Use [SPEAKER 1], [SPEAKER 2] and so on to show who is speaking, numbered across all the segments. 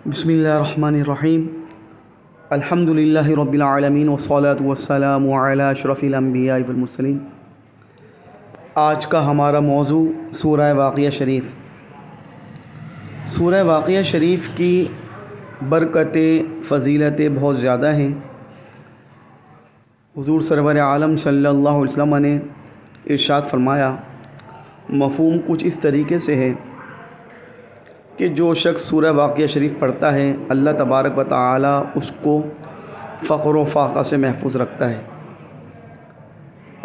[SPEAKER 1] بسم اللہ الرحمن الرحیم الحمد للہ رب العالمین والصلاة والسلام علی اشرف الانبیاء والمرسلین۔ آج کا ہمارا موضوع سورہ واقعہ شریف۔ سورہ واقعہ شریف کی برکتیں فضیلتیں بہت زیادہ ہیں۔ حضور سرور عالم صلی اللہ علیہ وسلم نے ارشاد فرمایا، مفہوم کچھ اس طریقے سے ہے کہ جو شخص سورہ واقعہ شریف پڑھتا ہے اللہ تبارک و تعالی اس کو فقر و فاقہ سے محفوظ رکھتا ہے۔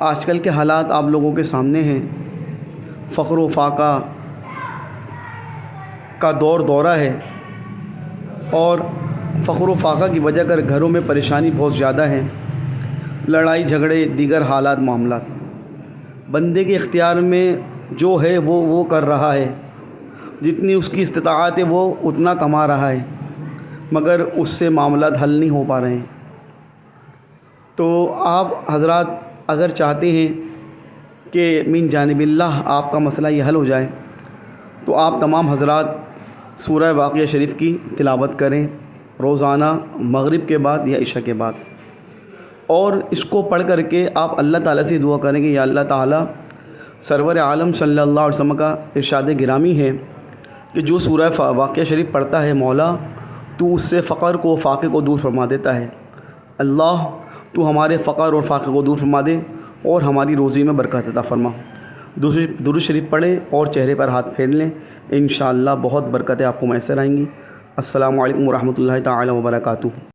[SPEAKER 1] آج کل کے حالات آپ لوگوں کے سامنے ہیں، فقر و فاقہ کا دورہ ہے، اور فقر و فاقہ کی وجہ کر گھروں میں پریشانی بہت زیادہ ہے، لڑائی جھگڑے دیگر حالات معاملات۔ بندے کے اختیار میں جو ہے وہ کر رہا ہے، جتنی اس کی استطاعت ہے وہ اتنا کما رہا ہے، مگر اس سے معاملات حل نہیں ہو پا رہے ہیں۔ تو آپ حضرات اگر چاہتے ہیں کہ من جانب اللہ آپ کا مسئلہ یہ حل ہو جائے، تو آپ تمام حضرات سورہ واقعہ شریف کی تلاوت کریں روزانہ مغرب کے بعد یا عشاء کے بعد، اور اس کو پڑھ کر کے آپ اللہ تعالیٰ سے دعا کریں کہ یا اللہ تعالیٰ، سرور عالم صلی اللہ علیہ وسلم کا ارشاد گرامی ہے کہ جو سورہ واقعہ شریف پڑھتا ہے مولا تو اس سے فقر کو فاقے کو دور فرما دیتا ہے۔ اللہ تو ہمارے فقر اور فاقے کو دور فرما دے اور ہماری روزی میں برکت عطا فرما۔ درود شریف پڑھیں اور چہرے پر ہاتھ پھیر لیں، انشاءاللہ بہت برکتیں آپ کو میسر آئیں گی۔ السلام علیکم ورحمۃ اللہ تعالی وبرکاتہ۔